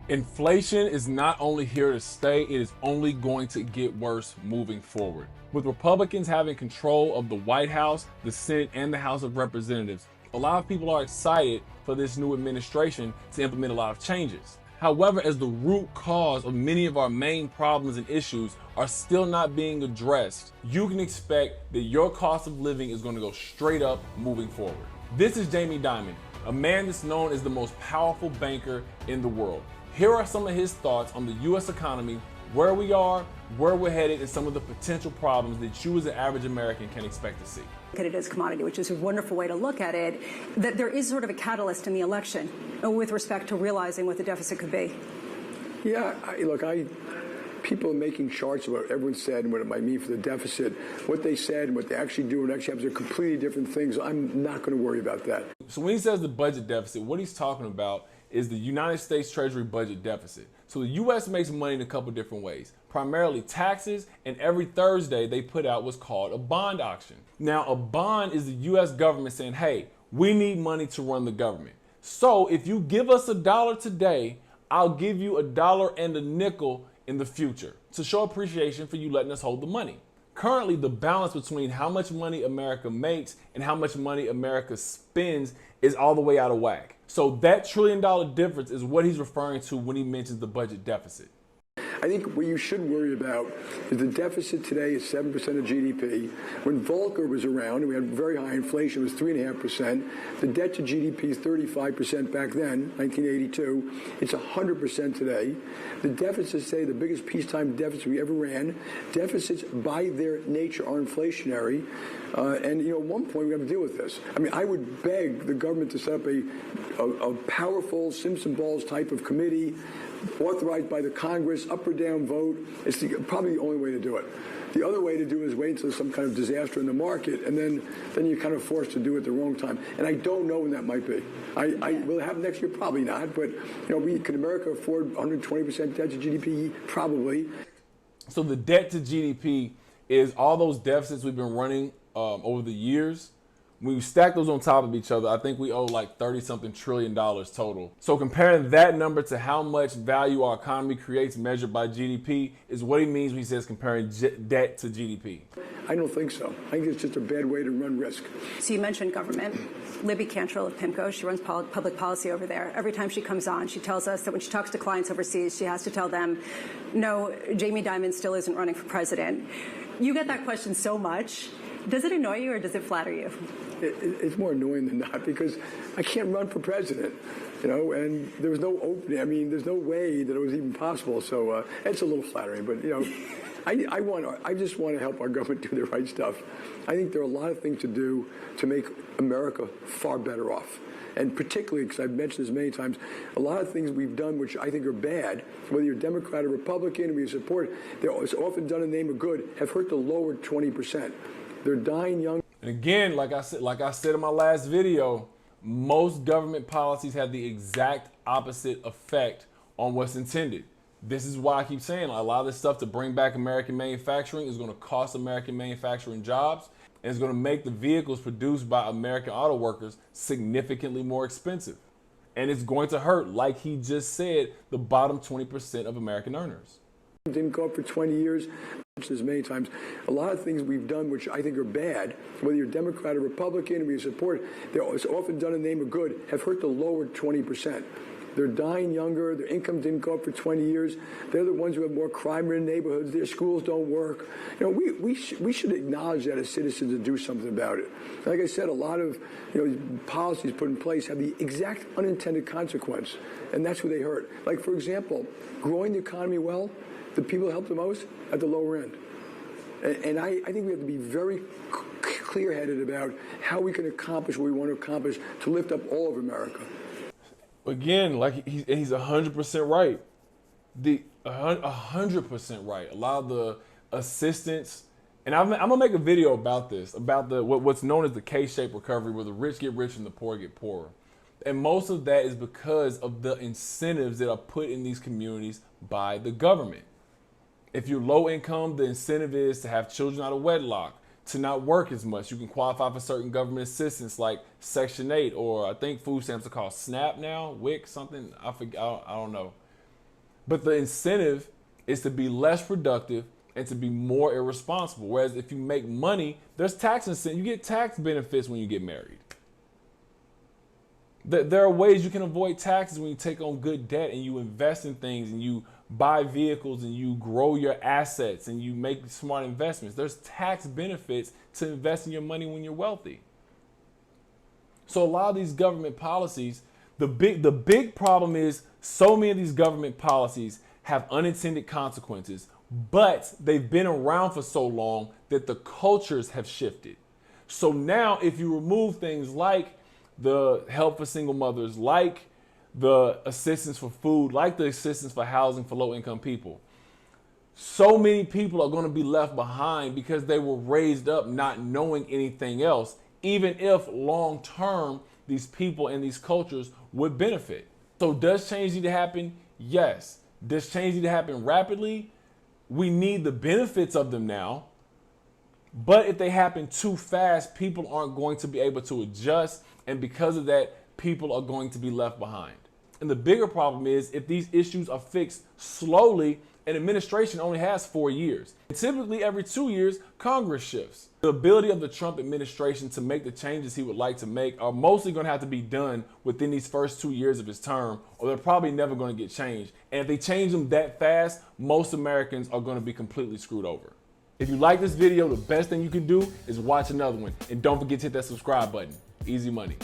Inflation is not only here to stay, it is only going to get worse moving forward. With Republicans having control of the White House, the Senate, and the House of Representatives, a lot of people are excited for this new administration to implement a lot of changes. However, as the root cause of many of our main problems and issues are still not being addressed, you can expect that your cost of living is going to go straight up moving forward. This is Jamie Dimon, a man that's known as the most powerful banker in the world. Here are some of his thoughts on the U.S. economy, where we are, where we're headed, and some of the potential problems that you as an average American can expect to see. Look at it as commodity, which is a wonderful way to look at it, that there is sort of a catalyst in the election with respect to realizing what the deficit could be. Yeah, people are making charts of what everyone said and what it might mean for the deficit. What they said and what they actually do and actually happens are completely different things. I'm not going to worry about that. So when he says the budget deficit, what he's talking about is the United States Treasury budget deficit. So the U.S. makes money in a couple different ways, primarily taxes, and every Thursday they put out what's called a bond auction. Now, a bond is the U.S. government saying, hey, we need money to run the government. So if you give us $1 today, I'll give you $1.05 in the future to show appreciation for you letting us hold the money. Currently, the balance between how much money America makes and how much money America spends is all the way out of whack. So that $1 trillion difference is what he's referring to when he mentions the budget deficit. I think what you should worry about is the deficit today is 7% of GDP. When Volcker was around and we had very high inflation, it was 3.5%. The debt to GDP is 35% back then, 1982. It's 100% today. The deficits today, the biggest peacetime deficit we ever ran. Deficits by their nature are inflationary. And at one point we have to deal with this. I mean, I would beg the government to set up a powerful Simpson balls type of committee authorized by the Congress, up or down vote. It's probably the only way to do it. The other way to do it is wait until some kind of disaster in the market, and then you're kind of forced to do it at the wrong time. And I don't know when that might be. Will it happen next year? Probably not. But can America afford 120% debt to GDP? Probably. So the debt to GDP is all those deficits we've been running over the years. When you stack those on top of each other, I think we owe like 30-something trillion total. So comparing that number to how much value our economy creates measured by GDP is what he means when he says comparing debt to GDP. I don't think so. I think it's just a bad way to run risk. So you mentioned government. Libby Cantrell of PIMCO, she runs public policy over there. Every time she comes on, she tells us that when she talks to clients overseas, she has to tell them, no, Jamie Dimon still isn't running for president. You get that question so much. Does it annoy you or does it flatter you? It's more annoying than not because I can't run for president, and there was no opening. I mean, there's no way that it was even possible. So it's a little flattering, but I just want to help our government do the right stuff. I think there are a lot of things to do to make America far better off. And particularly, because I've mentioned this many times, a lot of things we've done which I think are bad, whether you're Democrat or Republican, we support, they're often done in the name of good, have hurt the lower 20%. They're dying young. And again, like I said in my last video, most government policies have the exact opposite effect on what's intended. This is why I keep saying a lot of this stuff to bring back American manufacturing is going to cost American manufacturing jobs, and it's going to make the vehicles produced by American auto workers significantly more expensive. And it's going to hurt, like he just said, the bottom 20% of American earners. Didn't go up for 20 years. As many times, a lot of things we've done which I think are bad, whether you're Democrat or Republican, we support, they're often done in the name of good, have hurt the lower 20%. They're dying younger. Their income didn't go up for 20 years. They're the ones who have more crime-ridden neighborhoods. Their schools don't work. We should acknowledge that as citizens and do something about it. Like I said, a lot of policies put in place have the exact unintended consequence, and that's where they hurt. Like, for example, growing the economy well, the people who help the most at the lower end. And I think we have to be very clear-headed about how we can accomplish what we want to accomplish to lift up all of America. Again, like he's 100% right. 100% right. A lot of the assistance, and I'm gonna make a video about this, about what's known as the K-shaped recovery, where the rich get rich and the poor get poorer. And most of that is because of the incentives that are put in these communities by the government. If you're low income, the incentive is to have children out of wedlock, to not work as much. You can qualify for certain government assistance like Section 8, or I think food stamps are called SNAP now, WIC, something, I forget, I don't know. But the incentive is to be less productive and to be more irresponsible. Whereas if you make money, there's tax incentive. You get tax benefits when you get married. There are ways you can avoid taxes when you take on good debt and you invest in things and you buy vehicles and you grow your assets and you make smart investments. There's tax benefits to invest in your money when you're wealthy. So a lot of these government policies, the big problem is so many of these government policies have unintended consequences, but they've been around for so long that the cultures have shifted. So now if you remove things like the help for single mothers, like the assistance for food, like the assistance for housing for low-income people, so many people are going to be left behind because they were raised up not knowing anything else, even if long-term these people and these cultures would benefit. So does change need to happen? Yes. Does change need to happen rapidly? We need the benefits of them now. But if they happen too fast, people aren't going to be able to adjust. And because of that, people are going to be left behind. And the bigger problem is if these issues are fixed slowly, an administration only has 4 years. And typically every 2 years, Congress shifts. The ability of the Trump administration to make the changes he would like to make are mostly going to have to be done within these first 2 years of his term, or they're probably never going to get changed. And if they change them that fast, most Americans are going to be completely screwed over. If you like this video, the best thing you can do is watch another one. And don't forget to hit that subscribe button. Easy money.